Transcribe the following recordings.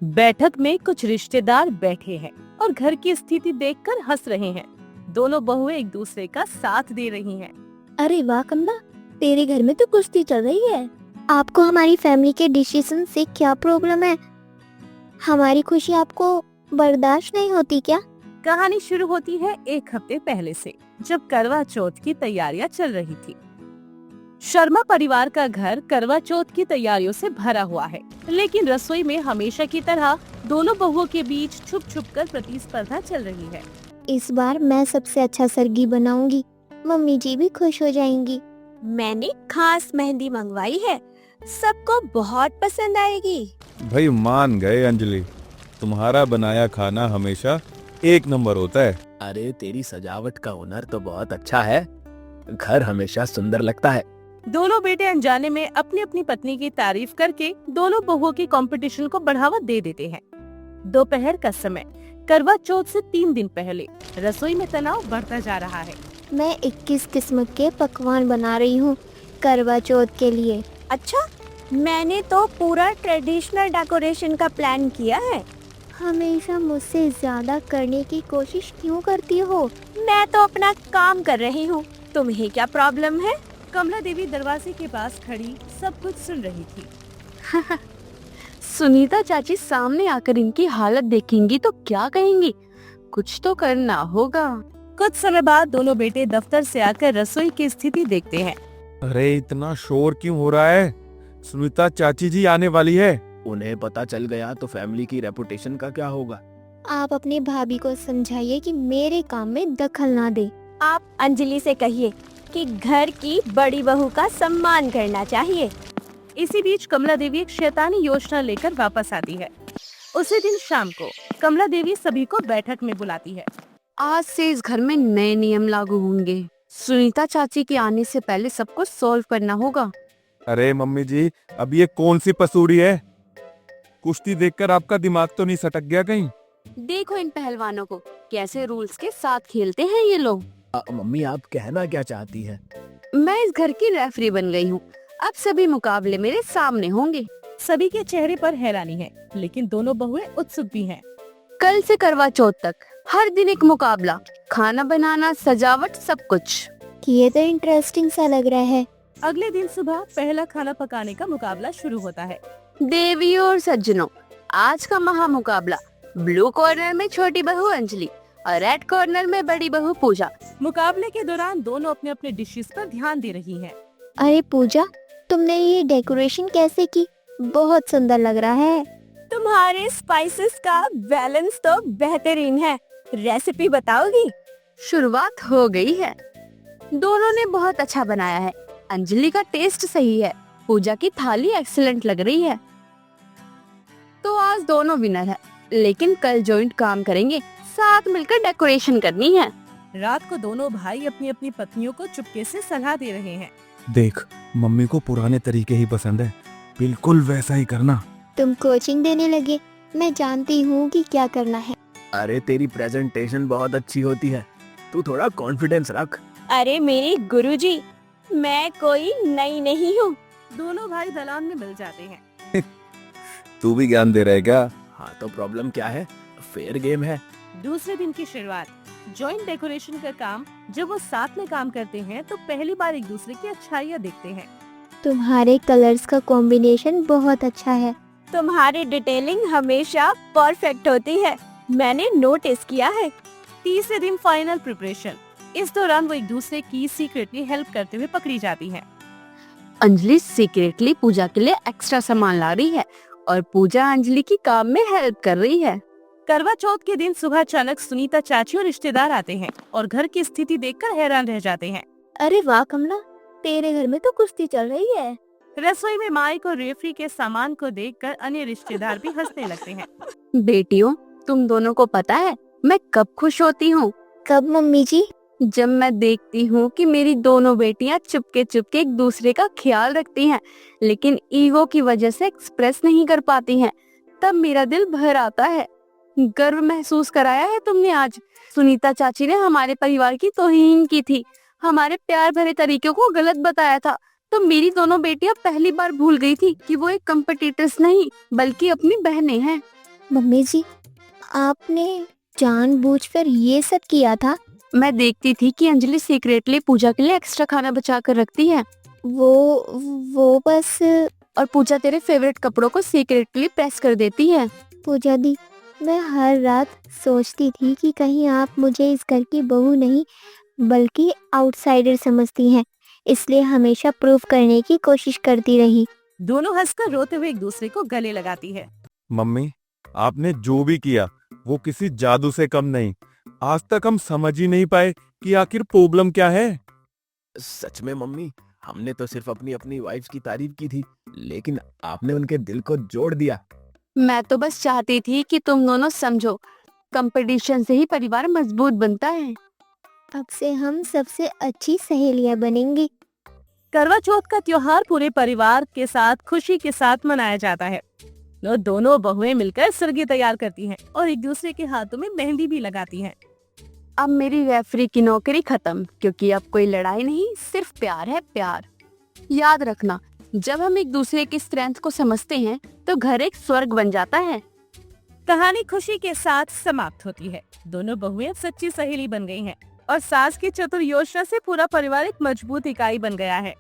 बैठक में कुछ रिश्तेदार बैठे हैं और घर की स्थिति देखकर हंस रहे हैं। दोनों बहुएं एक दूसरे का साथ दे रही हैं। अरे वाह कमला, तेरे घर में तो कुश्ती चल रही है। आपको हमारी फैमिली के डिसीजन से क्या प्रॉब्लम है? हमारी खुशी आपको बर्दाश्त नहीं होती क्या? कहानी शुरू होती है एक हफ्ते पहले से, जब करवा चौथ की तैयारियां चल रही थी। शर्मा परिवार का घर करवा चौथ की तैयारियों से भरा हुआ है, लेकिन रसोई में हमेशा की तरह दोनों बहुओं के बीच छुप छुप कर प्रतिस्पर्धा चल रही है। इस बार मैं सबसे अच्छा सरगी बनाऊंगी, मम्मी जी भी खुश हो जाएंगी। मैंने खास मेहंदी मंगवाई है, सबको बहुत पसंद आएगी। भाई मान गए अंजलि, तुम्हारा बनाया खाना हमेशा एक नंबर होता है। अरे तेरी सजावट का हुनर तो बहुत अच्छा है, घर हमेशा सुंदर लगता है। दोनों बेटे अनजाने में अपनी अपनी पत्नी की तारीफ करके दोनों बहुओं के कंपटीशन को बढ़ावा दे देते हैं। दोपहर का समय, करवा चौथ से 3 दिन पहले रसोई में तनाव बढ़ता जा रहा है। मैं 21 किस्म के पकवान बना रही हूँ करवा चौथ के लिए। अच्छा, मैंने तो पूरा ट्रेडिशनल डेकोरेशन का प्लान किया है। हमेशा मुझसे ज्यादा करने की कोशिश क्यों करती हो? मैं तो अपना काम कर रही हूँ, तुम्हें क्या प्रॉब्लम है? कमला देवी दरवाजे के पास खड़ी सब कुछ सुन रही थी। सुनीता चाची सामने आकर इनकी हालत देखेंगी तो क्या कहेंगी? कुछ तो करना होगा। कुछ समय बाद दोनों बेटे दफ्तर से आकर रसोई की स्थिति देखते हैं। अरे इतना शोर क्यों हो रहा है? सुनीता चाची जी आने वाली है। उन्हें पता चल गया तो फैमिली की रेपुटेशन का क्या होगा? आप अपने भाभी को समझाइए कि मेरे काम में दखल ना दे। आप अंजलि से कहिए कि घर की बड़ी बहू का सम्मान करना चाहिए। इसी बीच कमला देवी एक शैतानी योजना लेकर वापस आती है। उसी दिन शाम को कमला देवी सभी को बैठक में बुलाती है। आज से इस घर में नए नियम लागू होंगे। सुनीता चाची के आने से पहले सबको सॉल्व करना होगा। अरे मम्मी जी, अब ये कौन सी पसूड़ी है? कुश्ती देखकर आपका दिमाग तो नहीं सटक गया कहीं? देखो इन पहलवानों को, कैसे रूल्स के साथ खेलते हैं ये लोग। मम्मी आप कहना क्या चाहती हैं? मैं इस घर की रेफरी बन गई हूँ। अब सभी मुकाबले मेरे सामने होंगे। सभी के चेहरे पर हैरानी है, लेकिन दोनों बहुएं उत्सुक भी हैं। कल से करवा चौथ तक हर दिन एक मुकाबला, खाना बनाना, सजावट, सब कुछ। ये तो इंटरेस्टिंग सा लग रहा है। अगले दिन सुबह पहला खाना पकाने का मुकाबला शुरू होता है। देवियों और सज्जनों, आज का महा मुकाबला। ब्लू कॉर्नर में छोटी बहू अंजलि और रेड कॉर्नर में बड़ी बहू पूजा। मुकाबले के दौरान दोनों अपने अपने डिशेस पर ध्यान दे रही हैं। अरे पूजा, तुमने ये डेकोरेशन कैसे की? बहुत सुंदर लग रहा है। तुम्हारे स्पाइसेस का बैलेंस तो बेहतरीन है। रेसिपी बताओगी? शुरुआत हो गई है। दोनों ने बहुत अच्छा बनाया है। अंजलि का टेस्ट सही है, पूजा की थाली एक्सीलेंट लग रही है। तो आज दोनों विनर है, लेकिन कल जॉइंट काम करेंगे, साथ मिलकर डेकोरेशन करनी है। रात को दोनों भाई अपनी अपनी पत्नियों को चुपके से सलाह दे रहे हैं। देख, मम्मी को पुराने तरीके ही पसंद है, बिल्कुल वैसा ही करना। तुम कोचिंग देने लगे, मैं जानती हूँ कि क्या करना है। अरे तेरी प्रेजेंटेशन बहुत अच्छी होती है, तू थोड़ा कॉन्फिडेंस रख। अरे मेरे गुरुजी, मैं कोई नई नहीं हूँ। दोनों भाई दलान में मिल जाते हैं। तू भी ज्ञान दे रहा है क्या? हाँ तो प्रॉब्लम क्या है? फेयर गेम है। दूसरे दिन की शुरुआत, जॉइंट डेकोरेशन का काम। जब वो साथ में काम करते हैं तो पहली बार एक दूसरे की अच्छाइयाँ देखते हैं। तुम्हारे कलर्स का कॉम्बिनेशन बहुत अच्छा है। तुम्हारी डिटेलिंग हमेशा परफेक्ट होती है, मैंने नोटिस किया है। तीसरे दिन फाइनल प्रिपरेशन। इस दौरान वो एक दूसरे की सीक्रेटली हेल्प करते हुए पकड़ी जाती हैं। अंजलि सीक्रेटली पूजा के लिए एक्स्ट्रा सामान ला रही है और पूजा अंजलि की काम में हेल्प कर रही है। करवा चौथ के दिन सुबह अचानक सुनीता चाची और रिश्तेदार आते हैं और घर की स्थिति देखकर हैरान रह जाते हैं। अरे वाह कमला, तेरे घर में तो कुश्ती चल रही है। रसोई में माइक और रेफरी के सामान को देखकर अन्य रिश्तेदार भी हंसने लगते हैं। बेटियों, तुम दोनों को पता है मैं कब खुश होती हूँ? कब मम्मी जी? जब मैं देखती हूँ कि मेरी दोनों बेटियाँ चुपके चुपके एक दूसरे का ख्याल रखती हैं, लेकिन ईगो की वजह से एक्सप्रेस नहीं कर पाती हैं, तब मेरा दिल भर आता है। गर्व महसूस कराया है तुमने आज। सुनीता चाची ने हमारे परिवार की तौहीन की थी, हमारे प्यार भरे तरीकों को गलत बताया था, तो मेरी दोनों बेटियां पहली बार भूल गई थी कि वो एक कम्पिटिटर्स नहीं बल्कि अपनी बहनें हैं। मम्मी जी, आपने जानबूझकर ये सब किया था? मैं देखती थी कि अंजलि सीक्रेटली पूजा के लिए एक्स्ट्रा खाना बचा कर रखती है, वो बस और पूजा तेरे फेवरेट कपड़ों को सीक्रेटली प्रेस कर देती है। पूजा दी, मैं हर रात सोचती थी कि कहीं आप मुझे इस घर की बहू नहीं बल्कि आउटसाइडर समझती हैं, इसलिए हमेशा प्रूव करने की कोशिश करती रही। दोनों हंसकर रोते हुए एक दूसरे को गले लगाती है। मम्मी, आपने जो भी किया वो किसी जादू से कम नहीं। आज तक हम समझ ही नहीं पाए कि आखिर प्रॉब्लम क्या है। सच में मम्मी, हमने तो सिर्फ अपनी अपनी वाइफ की तारीफ की थी, लेकिन आपने उनके दिल को जोड़ दिया। मैं तो बस चाहती थी कि तुम दोनों समझो, कंपटीशन से ही परिवार मजबूत बनता है। अब से हम सबसे अच्छी सहेलियां बनेंगी। करवा चौथ का त्योहार पूरे परिवार के साथ खुशी के साथ मनाया जाता है। दोनों बहुएं मिलकर सरगी तैयार करती हैं और एक दूसरे के हाथों में मेहंदी भी लगाती हैं। अब मेरी रेफरी की नौकरी खत्म, क्योंकि अब कोई लड़ाई नहीं, सिर्फ प्यार है, प्यार। याद रखना, जब हम एक दूसरे की स्ट्रेंथ को समझते हैं तो घर एक स्वर्ग बन जाता है। कहानी खुशी के साथ समाप्त होती है। दोनों बहुएं सच्ची सहेली बन गई हैं और सास की चतुर योजना से पूरा परिवार एक मजबूत इकाई बन गया है।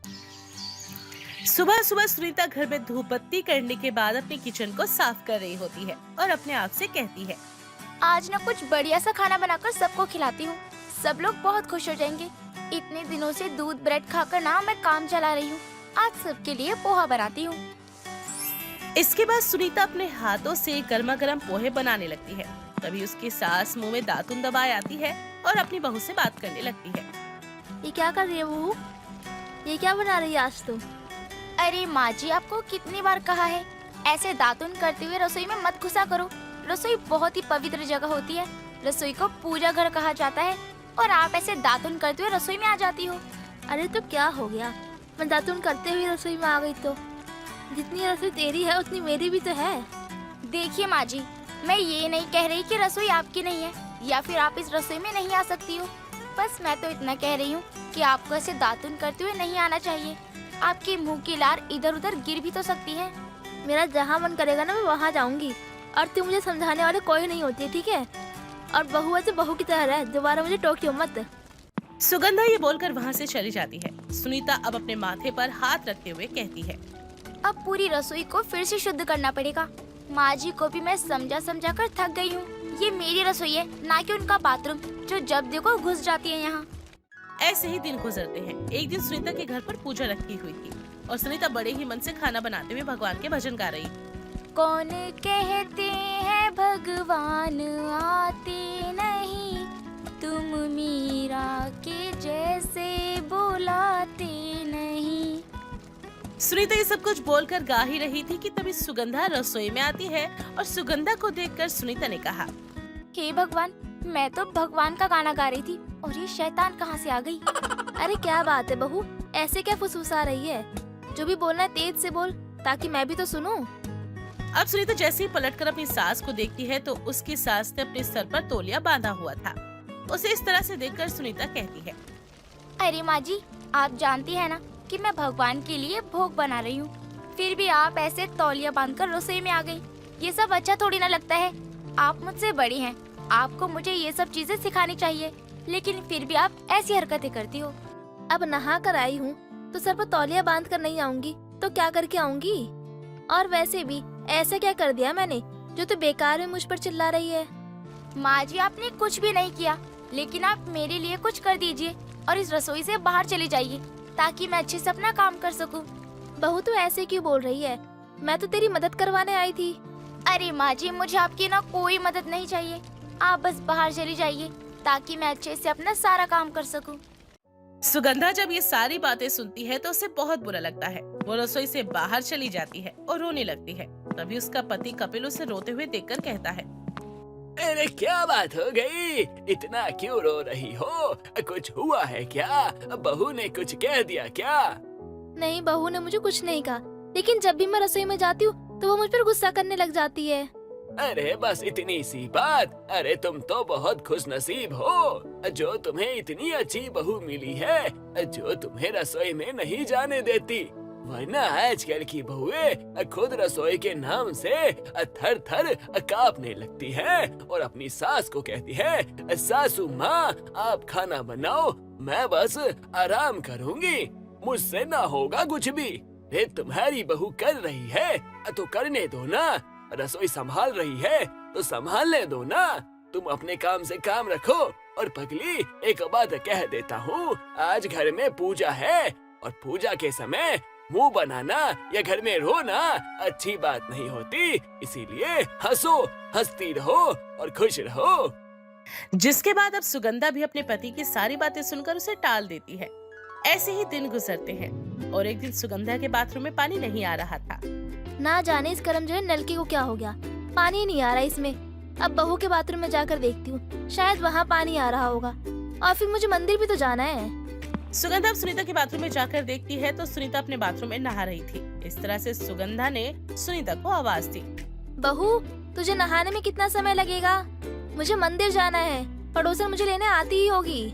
सुबह सुबह सुनीता घर में धूप बत्ती करने के बाद अपने किचन को साफ कर रही होती है और अपने आप से कहती है, आज ना कुछ बढ़िया सा खाना बनाकर सबको खिलाती हूँ, सब लोग बहुत खुश हो जाएंगे। इतने दिनों से दूध ब्रेड खाकर ना मैं काम चला रही हूँ, आज सबके लिए पोहा बनाती हूँ। इसके बाद सुनीता अपने हाथों से गर्मा गर्म पोहे बनाने लगती है। तभी उसकी सास मुंह में दातुन दबाए आती है और अपनी बहू से बात करने लगती है। ये क्या कर रही है बहू? ये क्या बना रही है आज तुम? अरे माँ जी, आपको कितनी बार कहा है, ऐसे दातुन करते हुए रसोई में मत घुसा करो। रसोई बहुत ही पवित्र जगह होती है, रसोई को पूजा घर कहा जाता है, और आप ऐसे दातुन करते हुए रसोई में आ जाती हो। अरे तो क्या हो गया, मैं दातुन करते हुए रसोई में आ गई तो जितनी रसोई तेरी है उतनी मेरी भी तो है। देखिए माँ जी, मैं ये नहीं कह रही कि रसोई आपकी नहीं है या फिर आप इस रसोई में नहीं आ सकती हो, बस मैं तो इतना कह रही हूँ कि आपको ऐसे दातुन करते हुए नहीं आना चाहिए। आपके मुंह की लार इधर उधर गिर भी तो सकती है। मेरा जहाँ मन करेगा ना मैं वहाँ जाऊँगी, और तुम मुझे समझाने वाले कोई नहीं होती, ठीक है? और बहू ऐसे बहू की तरह रह, दोबारा मुझे टोकियो मत। सुगंधा ये बोलकर वहाँ से चली जाती है। सुनीता अब अपने माथे पर हाथ रखते हुए कहती है, अब पूरी रसोई को फिर से शुद्ध करना पड़ेगा। माँ जी को भी मैं समझा समझा कर थक गई हूँ। ये मेरी रसोई है, ना कि उनका बाथरूम, जो जब देखो घुस जाती है यहाँ। ऐसे ही दिन गुजरते हैं। एक दिन सुनीता के घर पर पूजा रखी हुई थी और सुनीता बड़े ही मन से खाना बनाते हुए भगवान के भजन गा रही। कौन कहते हैं भगवान आते नहीं, तुम मीरा के जैसे बुलाते नहीं। सुनीता ये सब कुछ बोलकर गा ही रही थी कि तभी सुगंधा रसोई में आती है और सुगंधा को देखकर सुनीता ने कहा, हे भगवान, मैं तो भगवान का गाना गा रही थी और ये शैतान कहाँ से आ गई? अरे क्या बात है बहू, ऐसे क्या फुसफुसा रही है? जो भी बोलना है तेज से बोल, ताकि मैं भी तो सुनूं। अब सुनीता जैसे ही पलटकर अपनी सास को देखती है तो उसकी सास ने अपने सर पर तौलिया बांधा हुआ था। उसे इस तरह से देखकर सुनीता कहती है, अरे माँ जी, आप जानती है ना कि मैं भगवान के लिए भोग बना रही हूँ, फिर भी आप ऐसे तौलिया बांधकर रसोई में आ गई। ये सब अच्छा थोड़ी ना लगता है। आप मुझसे बड़ी हैं, आपको मुझे ये सब चीजें सिखानी चाहिए, लेकिन फिर भी आप ऐसी हरकतें करती हो। अब नहा कर आई हूँ तो सर पर तौलिया बांध कर नहीं आऊंगी तो क्या करके आऊंगी? और वैसे भी ऐसा क्या कर दिया मैंने जो तो बेकार में मुझ पर चिल्ला रही है? माँ जी, आपने कुछ भी नहीं किया, लेकिन आप मेरे लिए कुछ कर दीजिए और इस रसोई से बाहर चली जाइए, ताकि मैं अच्छे से अपना काम कर सकूं। बहू तो ऐसे क्यों बोल रही है? मैं तो तेरी मदद करवाने आई थी। अरे माँ जी, मुझे आपकी ना कोई मदद नहीं चाहिए, आप बस बाहर चली जाइए ताकि मैं अच्छे से अपना सारा काम कर सकूं। सुगंधा जब ये सारी बातें सुनती है तो उसे बहुत बुरा लगता है। वो रसोई से बाहर चली जाती है और रोने लगती है। तभी उसका पति कपिल उसे रोते हुए देखकर कहता है, अरे क्या बात हो गई, इतना क्यों रो रही हो? कुछ हुआ है क्या? बहू ने कुछ कह दिया क्या? नहीं, बहू ने मुझे कुछ नहीं कहा, लेकिन जब भी मैं रसोई में जाती हूँ तो वो मुझ पर गुस्सा करने लग जाती है। अरे बस इतनी सी बात। अरे तुम तो बहुत खुशनसीब हो जो तुम्हें इतनी अच्छी बहू मिली है, जो तुम्हें रसोई में नहीं जाने देती। वरना आजकल की बहुएं खुद रसोई के नाम से थर थर कांपने लगती है और अपनी सास को कहती है, सासू माँ आप खाना बनाओ, मैं बस आराम करूँगी, मुझसे ना होगा कुछ भी। फिर तुम्हारी बहू कर रही है तो करने दो ना, रसोई संभाल रही है तो संभालने दो ना, तुम अपने काम से काम रखो। और पगली, एक बात कह देता हूँ, आज घर में पूजा है और पूजा के समय मुंह बनाना या घर में रोना अच्छी बात नहीं होती, इसीलिए हंसो, हंसती रहो और खुश रहो। जिसके बाद अब सुगंधा भी अपने पति की सारी बातें सुनकर उसे टाल देती है। ऐसे ही दिन गुजरते हैं और एक दिन सुगंधा के बाथरूम में पानी नहीं आ रहा था। ना जाने इस करम जो है नलके को क्या हो गया, पानी नहीं आ रहा इसमें। अब बहू के बाथरूम में जाकर देखती हूँ, शायद वहाँ पानी आ रहा होगा। और फिर मुझे मंदिर भी तो जाना है। सुगंधा सुनीता के बाथरूम में जाकर देखती है तो सुनीता अपने बाथरूम में नहा रही थी। इस तरह से सुगंधा ने सुनीता को आवाज दी, बहू तुझे नहाने में कितना समय लगेगा? मुझे मंदिर जाना है, पड़ोसन मुझे लेने आती ही होगी।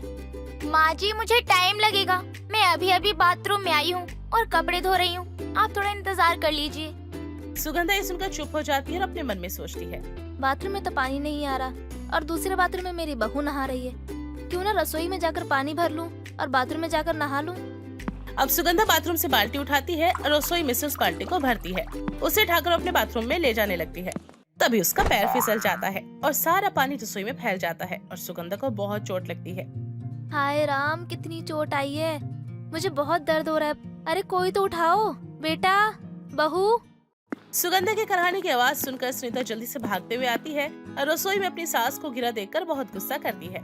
माँ जी मुझे टाइम लगेगा, मैं अभी अभी बाथरूम में आई हूँ और कपड़े धो रही हूँ, आप थोड़ा इंतजार कर लीजिए। सुगंधा ये सुनकर चुप हो जाती है और अपने मन में सोचती है, बाथरूम में तो पानी नहीं आ रहा और दूसरे बाथरूम में मेरी बहू नहा रही है, क्यों ना रसोई में जाकर पानी भर लूं और बाथरूम में जाकर नहा लूं। अब सुगंधा बाथरूम से बाल्टी उठाती है और रसोई में से उस बाल्टी को भरती है। उसे उठाकर अपने बाथरूम में ले जाने लगती है। तभी उसका पैर फिसल जाता है और सारा पानी रसोई में फैल जाता है और सुगंधा को बहुत चोट लगती है। हाय राम, कितनी चोट आई है, मुझे बहुत दर्द हो रहा है। अरे कोई तो उठाओ, बेटा, बहू। सुगंधा के कराहने की आवाज सुनकर सुनीता जल्दी से भागते हुए आती है और रसोई में अपनी सास को गिरा देखकर बहुत गुस्सा करती है।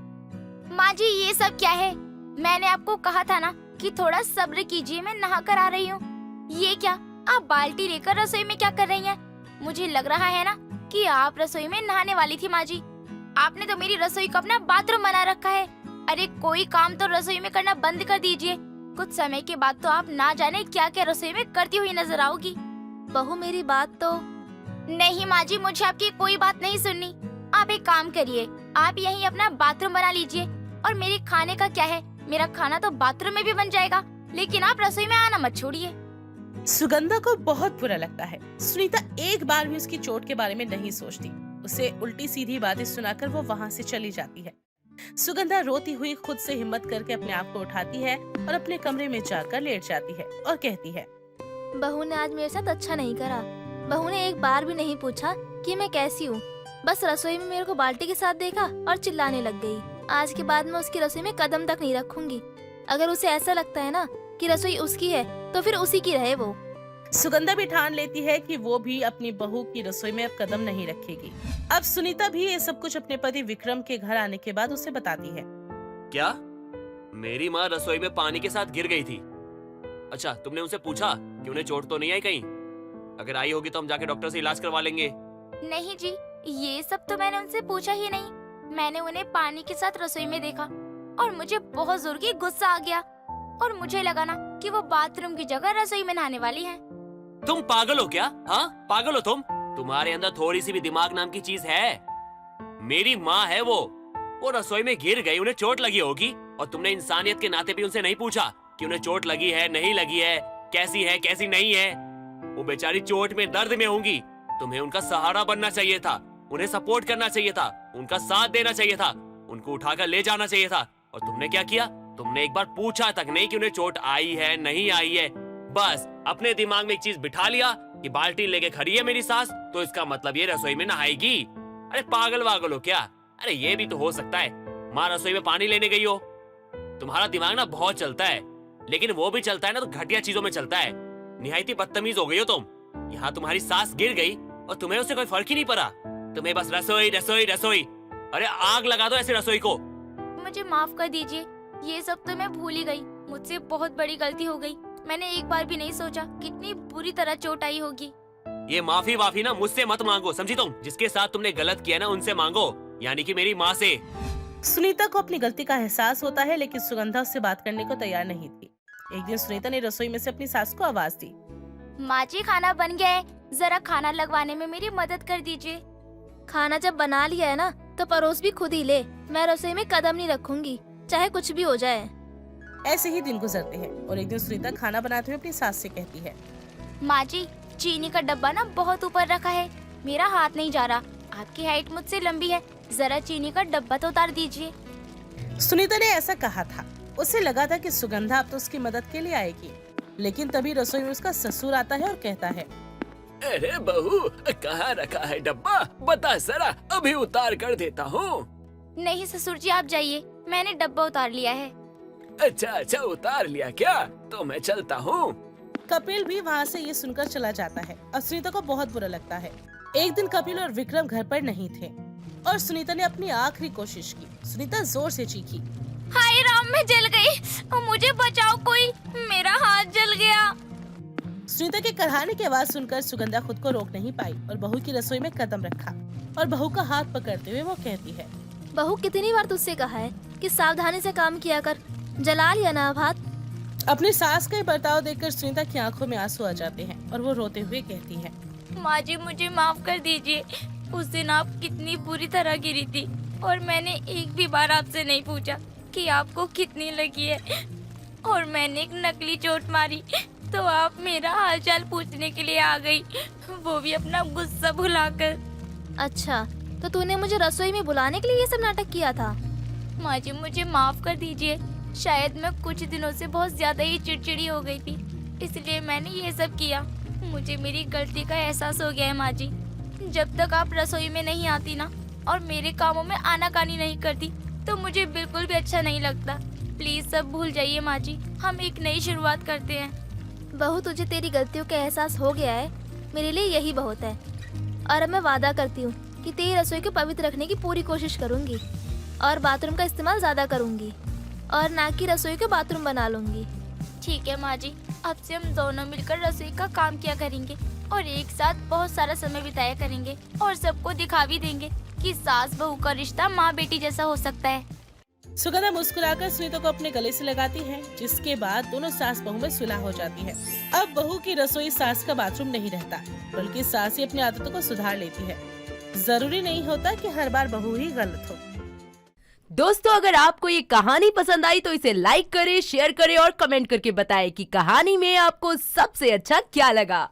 माँ जी ये सब क्या है? मैंने आपको कहा था ना कि थोड़ा सब्र कीजिए, मैं नहा कर आ रही हूँ। ये क्या, आप बाल्टी लेकर रसोई में क्या कर रही हैं? मुझे लग रहा है ना कि आप रसोई में नहाने वाली थी। माँ जी आपने तो मेरी रसोई को अपना बाथरूम बना रखा है। अरे कोई काम तो रसोई में करना बंद कर दीजिए, कुछ समय के बाद तो आप ना जाने क्या क्या रसोई में करती हुई नजर आओगी। बहू मेरी बात तो। नहीं माँ जी, मुझे आपकी कोई बात नहीं सुननी। आप एक काम करिए, आप यहीं अपना बाथरूम बना लीजिए। और मेरे खाने का क्या है, मेरा खाना तो बाथरूम में भी बन जाएगा, लेकिन आप रसोई में आना मत छोड़िए। सुगंधा को बहुत बुरा लगता है। सुनीता एक बार भी उसकी चोट के बारे में नहीं सोचती। उसे उल्टी सीधी बातें सुनाकर वो वहाँ से चली जाती है। सुगंधा रोती हुई खुद से हिम्मत करके अपने आप को उठाती है और अपने कमरे में जाकर लेट जाती है और कहती है, बहू ने आज मेरे साथ अच्छा नहीं करा। बहू ने एक बार भी नहीं पूछा कि मैं कैसी हूँ, बस रसोई में मेरे को बाल्टी के साथ देखा और चिल्लाने लग गई। आज के बाद मैं उसकी रसोई में कदम तक नहीं रखूंगी। अगर उसे ऐसा लगता है ना कि रसोई उसकी है तो फिर उसी की रहे वो। सुगंधा भी ठान लेती है कि वो भी अपनी बहू की रसोई में अब कदम नहीं रखेगी। अब सुनीता भी ये सब कुछ अपने पति विक्रम के घर आने के बाद उसे बताती है। क्या? मेरी माँ रसोई में पानी के साथ गिर गई थी? अच्छा, तुमने उनसे पूछा कि उन्हें चोट तो नहीं आई कहीं? अगर आई होगी तो हम जाके डॉक्टर से इलाज करवा लेंगे। नहीं जी, ये सब तो मैंने उनसे पूछा ही नहीं। मैंने उन्हें पानी के साथ रसोई में देखा और मुझे बहुत जोर की गुस्सा आ गया और मुझे लगा ना कि वो बाथरूम की जगह रसोई में नहाने वाली है। तुम पागल हो क्या? हाँ, पागल हो तुम? तुम्हारे अंदर थोड़ी सी भी दिमाग नाम की चीज है? मेरी माँ है वो रसोई में गिर गई, उन्हें चोट लगी होगी और तुमने इंसानियत के नाते भी उनसे नहीं पूछा कि उन्हें चोट लगी है, नहीं लगी है, कैसी नहीं है। वो बेचारी चोट में, दर्द में होंगी। तुम्हें उनका सहारा बनना चाहिए था, उन्हें सपोर्ट करना चाहिए था, उनका साथ देना चाहिए था, उनको उठाकर ले जाना चाहिए था। और तुमने क्या किया? तुमने एक बार पूछा तक नहीं कि उन्हें चोट आई है, नहीं आई है। बस अपने दिमाग में एक चीज बिठा लिया कि बाल्टी लेके खड़ी है मेरी सास, तो इसका मतलब ये रसोई में नहाएगी। अरे पागल वागल हो क्या? अरे ये भी तो हो सकता है माँ रसोई में पानी लेने गई हो। तुम्हारा दिमाग ना बहुत चलता है, लेकिन वो भी चलता है ना तो घटिया चीजों में चलता है। निहायती बदतमीज हो गई हो तुम। यहाँ तुम्हारी सास गिर गई और तुम्हें उससे कोई फर्क ही नहीं पड़ा। तुम्हें बस रसोई रसोई रसोई। अरे आग लगा दो ऐसे रसोई को। मुझे माफ कर दीजिए, ये सब तो मैं भूल ही गई। मुझसे बहुत बड़ी गलती हो गई। मैंने एक बार भी नहीं सोचा कितनी बुरी तरह चोट आई होगी। ये माफी वाफी ना मुझसे मत मांगो, समझी तुम? जिसके साथ तुमने गलत किया ना उनसे मांगो, यानी कि मेरी माँ से। सुनीता को अपनी गलती का एहसास होता है, लेकिन सुगंधा उससे बात करने को तैयार नहीं थी। एक दिन सुनीता ने रसोई में से अपनी सास को आवाज दी, माँ जी खाना बन गया है, जरा खाना लगवाने में मेरी मदद कर दीजिए। खाना जब बना लिया है ना तो परोस भी खुद ही ले, मैं रसोई में कदम नहीं रखूंगी चाहे कुछ भी हो जाए। ऐसे ही दिन गुजरते हैं और एक दिन सुनीता खाना बनाते हुए अपनी सास से कहती है, माँ जी, चीनी का डब्बा ना बहुत ऊपर रखा है, मेरा हाथ नहीं जा रहा। आपकी हाइट मुझसे लंबी है, जरा चीनी का डब्बा तो उतार दीजिए। सुनीता ने ऐसा कहा था। उसे लगा था कि सुगंधा अब तो उसकी मदद के लिए आएगी, लेकिन तभी रसोई में उसका ससुर आता है और कहता है, अरे बहू, कहाँ रखा है डब्बा? बता जरा, अभी उतार कर देता हूँ। नहीं ससुर जी, आप जाइए, मैंने डब्बा उतार लिया है। अच्छा, उतार लिया क्या? तो मैं चलता हूँ। कपिल भी वहाँ से ये सुनकर चला जाता है और सुनीता को बहुत बुरा लगता है। एक दिन कपिल और विक्रम घर पर नहीं थे और सुनीता ने अपनी आखिरी कोशिश की। सुनीता जोर से चीखी, हाय राम, मैं जल गई, मुझे बचाओ कोई, मेरा हाथ जल गया। सुनीता के कराहने की आवाज सुनकर सुगंधा खुद को रोक नहीं पाई और बहू की रसोई में कदम रखा और बहू का हाथ पकड़ते हुए वो कहती है, बहू, कितनी बार तुझसे कहा है कि सावधानी से काम किया कर, जला लिया ना अब हाथ। अपनी सास का बर्ताव देखकर सुनीता की आंखों में आंसू आ जाते हैं और वो रोते हुए कहती है, माँ जी, मुझे माफ कर दीजिए। उस दिन आप कितनी बुरी तरह गिरी थी और मैंने एक भी बार आपसे नहीं पूछा कि आपको कितनी लगी है, और मैंने एक नकली चोट मारी तो आप मेरा हालचाल पूछने के लिए आ गई, वो भी अपना गुस्सा भुलाकर। अच्छा, तो तूने मुझे रसोई में बुलाने के लिए ये सब नाटक किया था? माँ जी, मुझे माफ कर दीजिए। शायद मैं कुछ दिनों से बहुत ज्यादा ही चिड़चिड़ी हो गई थी, इसलिए मैंने ये सब किया। मुझे मेरी गलती का एहसास हो गया है माँ जी। जब तक आप रसोई में नहीं आती ना और मेरे कामों में आनाकानी नहीं करती तो मुझे बिल्कुल भी अच्छा नहीं लगता। प्लीज सब भूल जाइए माँ जी, हम एक नई शुरुआत करते हैं। बहू, तुझे तेरी गलतियों का एहसास हो गया है, मेरे लिए यही बहुत है। और अब मैं वादा करती हूँ कि तेरी रसोई को पवित्र रखने की पूरी कोशिश करूँगी और बाथरूम का इस्तेमाल ज्यादा करूँगी और ना कि रसोई को बाथरूम बना लूँगी। ठीक है माँ जी, अब से हम दोनों मिलकर रसोई का काम किया करेंगे और एक साथ बहुत सारा समय बिताया करेंगे और सबको दिखा भी देंगे कि सास बहू का रिश्ता माँ बेटी जैसा हो सकता है। सुगंधा मुस्कुराकर सुनीता को अपने गले से लगाती है, जिसके बाद दोनों सास बहू में सुलह हो जाती है। अब बहू की रसोई सास का बाथरूम नहीं रहता, बल्कि सास ही अपनी आदतों को सुधार लेती है। जरूरी नहीं होता कि हर बार बहू ही गलत हो। दोस्तों, अगर आपको ये कहानी पसंद आई तो इसे लाइक करें, शेयर करें और कमेंट करके बताएं कि कहानी में आपको सबसे अच्छा क्या लगा।